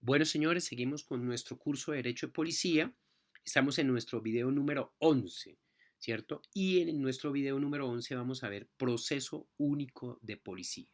Bueno, señores, seguimos con nuestro curso de Derecho de Policía. Estamos en nuestro video número 11, ¿cierto? Y en nuestro video número 11 vamos a ver proceso único de policía,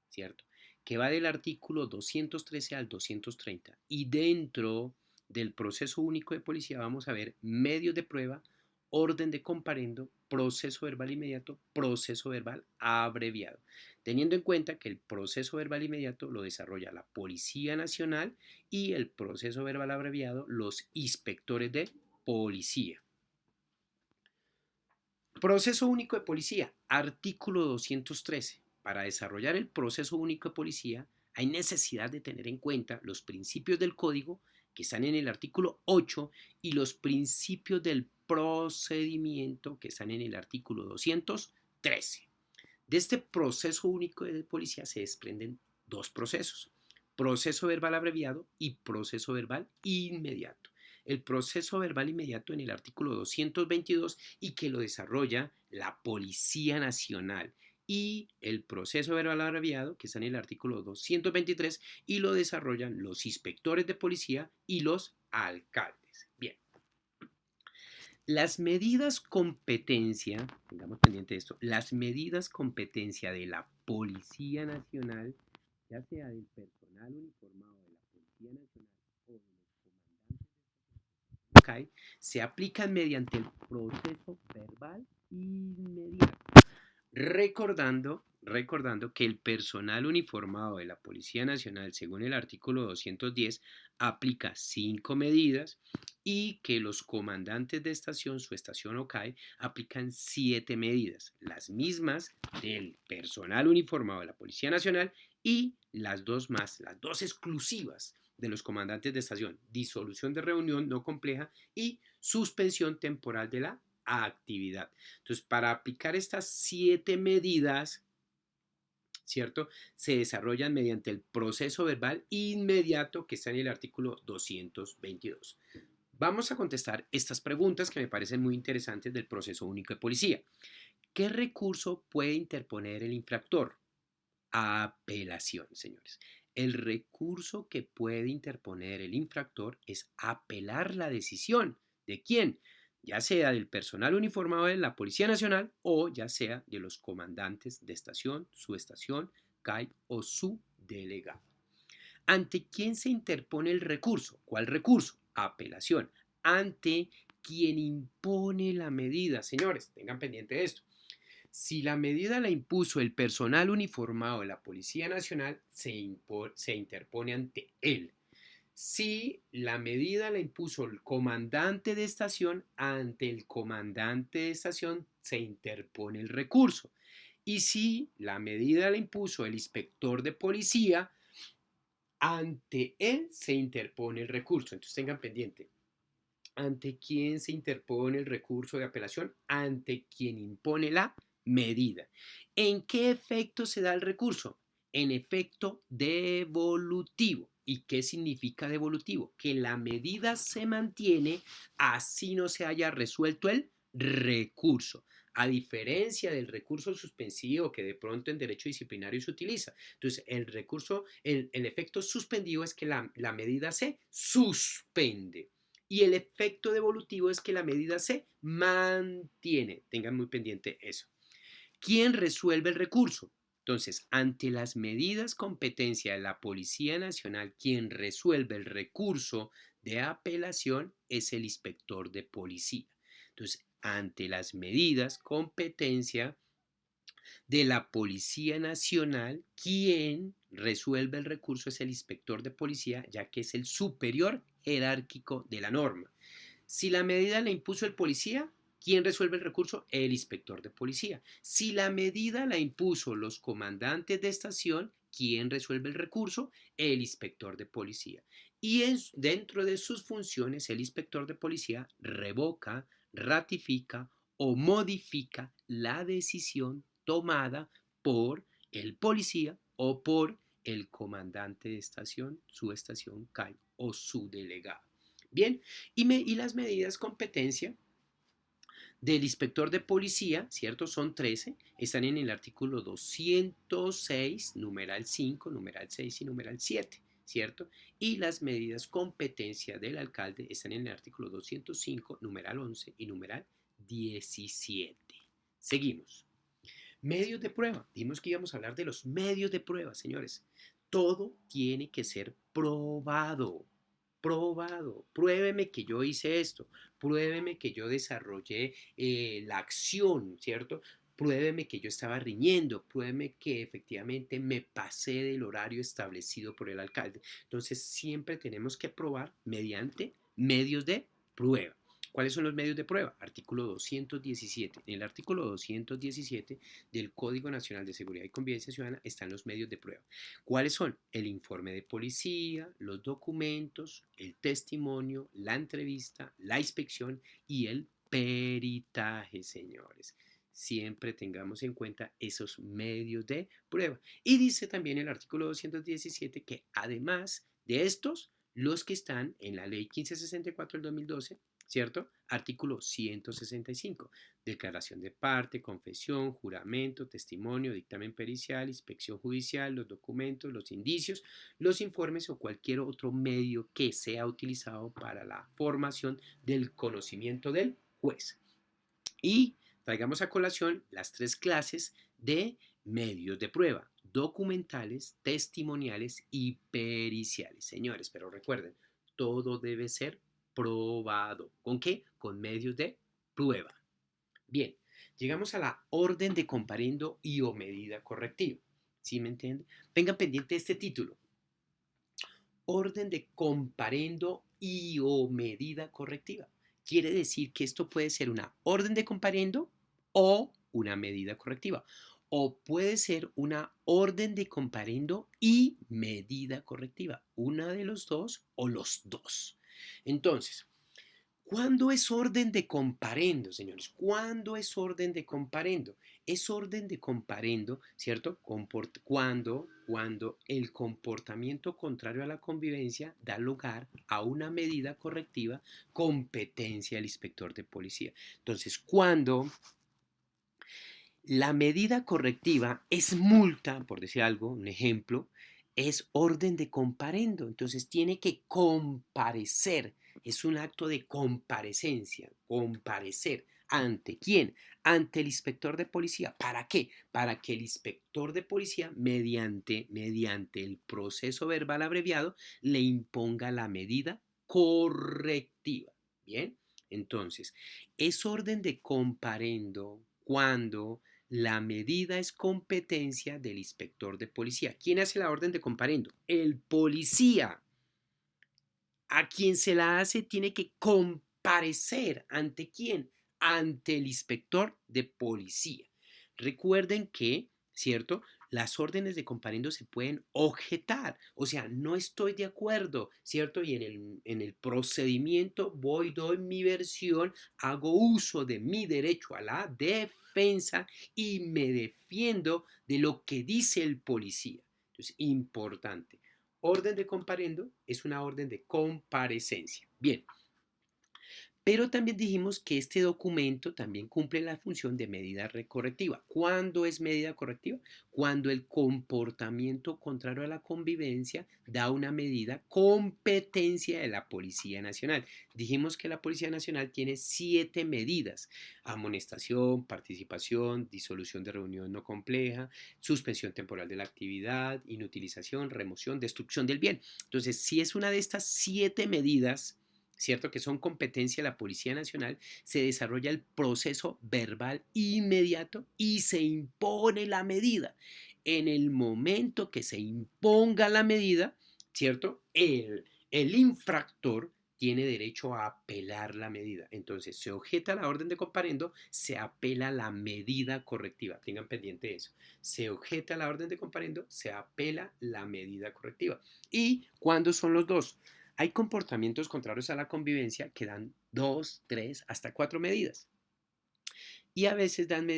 ¿cierto? Que va del artículo 213 al 230. Y dentro del proceso único de policía vamos a ver medios de prueba, orden de comparendo, proceso verbal inmediato, proceso verbal abreviado. Teniendo en cuenta que el proceso verbal inmediato lo desarrolla la Policía Nacional y el proceso verbal abreviado los inspectores de policía. Proceso único de policía, artículo 213. Para desarrollar el proceso único de policía hay necesidad de tener en cuenta los principios del código que están en el artículo 8 y los principios del procedimiento que están en el artículo 213. De este proceso único de policía se desprenden dos procesos: proceso verbal abreviado y proceso verbal inmediato. El proceso verbal inmediato en el artículo 222 y que lo desarrolla la Policía Nacional, y el proceso verbal abreviado que está en el artículo 223 y lo desarrollan los inspectores de policía y los alcaldes. Bien. Las medidas competencia, tengamos pendiente de esto, las medidas competencia de la Policía Nacional, ya sea del personal uniformado de la Policía Nacional o de los comandantes de CAI, se aplican mediante el proceso verbal inmediato. Recordando que el personal uniformado de la Policía Nacional, según el artículo 210, aplica 5 medidas y que los comandantes de estación, su estación o CAE, aplican 7 medidas, las mismas del personal uniformado de la Policía Nacional y las dos más, las dos exclusivas de los comandantes de estación: disolución de reunión no compleja y suspensión temporal de la actividad. Entonces, para aplicar estas 7 medidas, ¿cierto?, se desarrollan mediante el proceso verbal inmediato que está en el artículo 222. Vamos a contestar estas preguntas que me parecen muy interesantes del proceso único de policía. ¿Qué recurso puede interponer el infractor? Apelación, señores. El recurso que puede interponer el infractor es apelar la decisión. ¿De quién? Ya sea del personal uniformado de la Policía Nacional o ya sea de los comandantes de estación, subestación, CAI o su delegado. ¿Ante quién se interpone el recurso? ¿Cuál recurso? Apelación. Ante quien impone la medida. Señores, tengan pendiente de esto. Si la medida la impuso el personal uniformado de la Policía Nacional, se interpone ante él. Si la medida la impuso el comandante de estación, ante el comandante de estación se interpone el recurso. Y si la medida la impuso el inspector de policía, ante él se interpone el recurso. Entonces tengan pendiente. ¿Ante quién se interpone el recurso de apelación? Ante quien impone la medida. ¿En qué efecto se da el recurso? En efecto devolutivo. ¿Y qué significa devolutivo? Que la medida se mantiene así no se haya resuelto el recurso, a diferencia del recurso suspensivo que de pronto en derecho disciplinario se utiliza. Entonces, el recurso, el efecto suspendivo es que la medida se suspende. Y el efecto devolutivo es que la medida se mantiene. Tengan muy pendiente eso. ¿Quién resuelve el recurso? Entonces, ante las medidas competencia de la Policía Nacional, quien resuelve el recurso de apelación es el inspector de policía. Entonces, ante las medidas competencia de la Policía Nacional, quien resuelve el recurso es el inspector de policía, ya que es el superior jerárquico de la norma. Si la medida la impuso el policía, ¿quién resuelve el recurso? El inspector de policía. Si la medida la impuso los comandantes de estación, ¿quién resuelve el recurso? El inspector de policía. Y dentro de sus funciones, el inspector de policía revoca, ratifica o modifica la decisión tomada por el policía o por el comandante de estación, su estación CAI o su delegado. Bien, y las medidas competencia del inspector de policía, ¿cierto? Son 13, están en el artículo 206, numeral 5, numeral 6 y numeral 7, ¿cierto? Y las medidas competencia del alcalde están en el artículo 205, numeral 11 y numeral 17. Seguimos. Medios de prueba. Dijimos que íbamos a hablar de los medios de prueba, señores. Todo tiene que ser probado. Probado. Pruébeme que yo hice esto. Pruébeme que yo desarrollé la acción, ¿cierto? Pruébeme que yo estaba riñendo. Pruébeme que efectivamente me pasé del horario establecido por el alcalde. Entonces siempre tenemos que probar mediante medios de prueba. ¿Cuáles son los medios de prueba? Artículo 217. En el artículo 217 del Código Nacional de Seguridad y Convivencia Ciudadana están los medios de prueba. ¿Cuáles son? El informe de policía, los documentos, el testimonio, la entrevista, la inspección y el peritaje, señores. Siempre tengamos en cuenta esos medios de prueba. Y dice también el artículo 217 que además de estos, los que están en la ley 1564 del 2012, ¿cierto? Artículo 165. Declaración de parte, confesión, juramento, testimonio, dictamen pericial, inspección judicial, los documentos, los indicios, los informes o cualquier otro medio que sea utilizado para la formación del conocimiento del juez. Y traigamos a colación las tres clases de medios de prueba: documentales, testimoniales y periciales. Señores, pero recuerden, todo debe ser probado. ¿Con qué? Con medios de prueba. Bien, llegamos a la orden de comparendo y o medida correctiva. ¿Sí me entiende? Tengan pendiente este título. Orden de comparendo y o medida correctiva. Quiere decir que esto puede ser una orden de comparendo o una medida correctiva. O puede ser una orden de comparendo y medida correctiva. Una de los dos o los dos. Entonces, ¿cuándo es orden de comparendo, señores? ¿Cuándo es orden de comparendo? Es orden de comparendo, ¿cierto? Cuando el comportamiento contrario a la convivencia da lugar a una medida correctiva, competencia del inspector de policía. Entonces, cuando la medida correctiva es multa, por decir algo, un ejemplo, es orden de comparendo. Entonces tiene que comparecer. Es un acto de comparecencia, comparecer. ¿Ante quién? Ante el inspector de policía. ¿Para qué? Para que el inspector de policía, mediante el proceso verbal abreviado, le imponga la medida correctiva. ¿Bien? Entonces, es orden de comparendo cuando la medida es competencia del inspector de policía. ¿Quién hace la orden de comparendo? El policía. A quien se la hace tiene que comparecer. ¿Ante quién? Ante el inspector de policía. Recuerden que, ¿cierto? Las órdenes de comparendo se pueden objetar. O sea, no estoy de acuerdo, ¿cierto? Y en el procedimiento doy mi versión, hago uso de mi derecho a la defensa y me defiendo de lo que dice el policía. Entonces, importante. Orden de comparendo es una orden de comparecencia. Bien, pero también dijimos que este documento también cumple la función de medida correctiva. ¿Cuándo es medida correctiva? Cuando el comportamiento contrario a la convivencia da una medida competencia de la Policía Nacional. Dijimos que la Policía Nacional tiene 7 medidas: amonestación, participación, disolución de reunión no compleja, suspensión temporal de la actividad, inutilización, remoción, destrucción del bien. Entonces, si es una de estas 7 medidas, ¿cierto? Que son competencia de la Policía Nacional, se desarrolla el proceso verbal inmediato y se impone la medida. En el momento que se imponga la medida, ¿cierto? El infractor tiene derecho a apelar la medida. Entonces, se objeta la orden de comparendo, se apela la medida correctiva. Tengan pendiente eso. Se objeta la orden de comparendo, se apela la medida correctiva. ¿Y cuándo son los dos? Hay comportamientos contrarios a la convivencia que dan 2, 3, hasta 4 medidas. Y a veces dan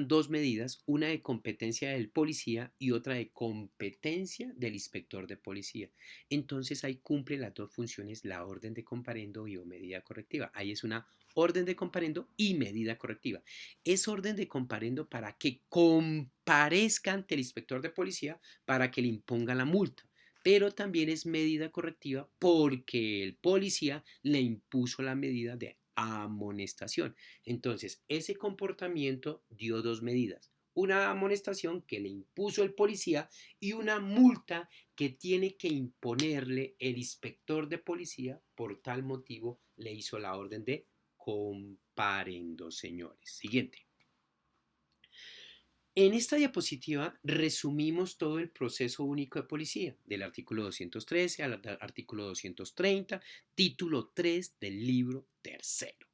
2 medidas, una de competencia del policía y otra de competencia del inspector de policía. Entonces ahí cumple las dos funciones la orden de comparendo y o medida correctiva. Ahí es una orden de comparendo y medida correctiva. Es orden de comparendo para que comparezca ante el inspector de policía para que le imponga la multa. pero también es medida correctiva porque el policía le impuso la medida de amonestación. Entonces, ese comportamiento dio dos medidas. Una amonestación que le impuso el policía y una multa que tiene que imponerle el inspector de policía. Por tal motivo le hizo la orden de comparendo, señores. Siguiente. En esta diapositiva resumimos todo el proceso único de policía, del artículo 213 al artículo 230, título 3 del libro tercero.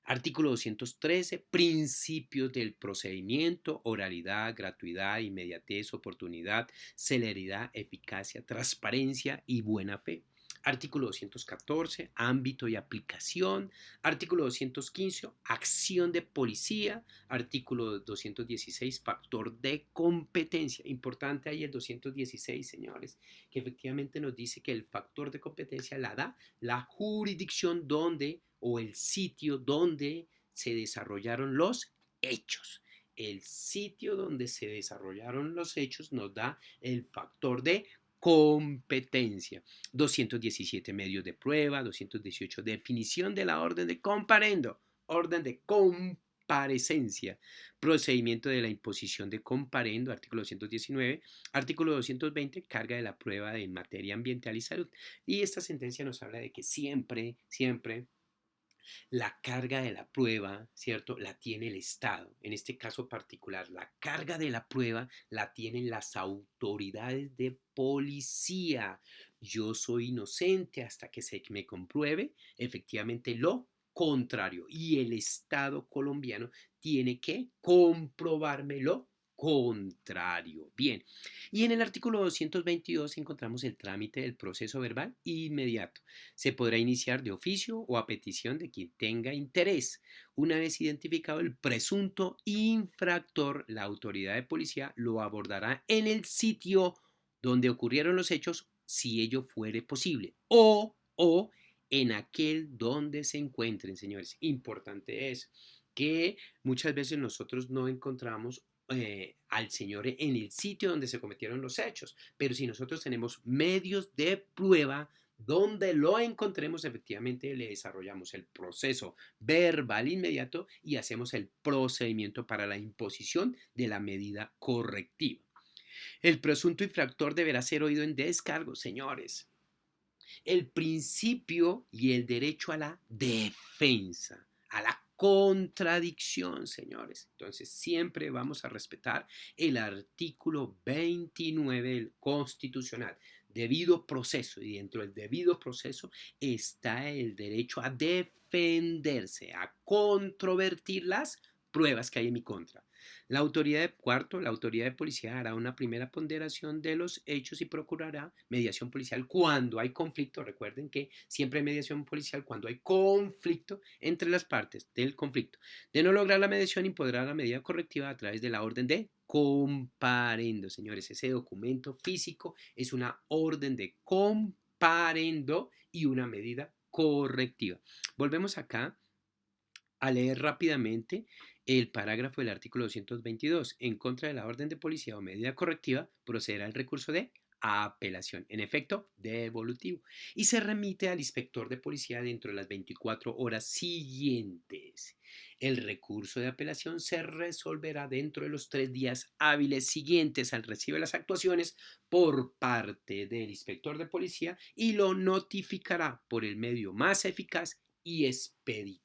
Artículo 213, principios del procedimiento, oralidad, gratuidad, inmediatez, oportunidad, celeridad, eficacia, transparencia y buena fe. Artículo 214, ámbito y aplicación. Artículo 215, acción de policía. Artículo 216, factor de competencia. Importante ahí el 216, señores, que efectivamente nos dice que el factor de competencia la da la jurisdicción donde o el sitio donde se desarrollaron los hechos. El sitio donde se desarrollaron los hechos nos da el factor de competencia. 217 medios de prueba, 218 definición de la orden de comparendo, orden de comparecencia, procedimiento de la imposición de comparendo, artículo 219, artículo 220, carga de la prueba en materia ambiental y salud. Y esta sentencia nos habla de que siempre la carga de la prueba, ¿cierto? La tiene el Estado. En este caso particular, la carga de la prueba la tienen las autoridades de policía. Yo soy inocente hasta que se me compruebe efectivamente lo contrario. Y el Estado colombiano tiene que comprobarme lo contrario. Bien, y en el artículo 222 encontramos el trámite del proceso verbal inmediato. Se podrá iniciar de oficio o a petición de quien tenga interés. Una vez identificado el presunto infractor, la autoridad de policía lo abordará en el sitio donde ocurrieron los hechos, si ello fuere posible, o en aquel donde se encuentren, señores. Importante es que muchas veces nosotros no encontramos al Señor en el sitio donde se cometieron los hechos, pero si nosotros tenemos medios de prueba donde lo encontremos, efectivamente le desarrollamos el proceso verbal inmediato y hacemos el procedimiento para la imposición de la medida correctiva. El presunto infractor deberá ser oído en descargo, señores. El principio y el derecho a la defensa, a la contradicción, señores. Entonces siempre vamos a respetar el artículo 29 del Constitucional. Debido proceso, y dentro del debido proceso está el derecho a defenderse, a controvertir las pruebas que hay en mi contra. La autoridad de policía hará una primera ponderación de los hechos y procurará mediación policial cuando hay conflicto. Recuerden que siempre hay mediación policial cuando hay conflicto entre las partes del conflicto. De no lograr la mediación, impondrá la medida correctiva a través de la orden de comparendo. Señores, ese documento físico es una orden de comparendo y una medida correctiva. Volvemos acá a leer rápidamente el parágrafo del artículo 222. En contra de la orden de policía o medida correctiva, procederá el recurso de apelación, en efecto, devolutivo, y se remite al inspector de policía dentro de las 24 horas siguientes. El recurso de apelación se resolverá dentro de los 3 días hábiles siguientes al recibo de las actuaciones por parte del inspector de policía y lo notificará por el medio más eficaz y expedito.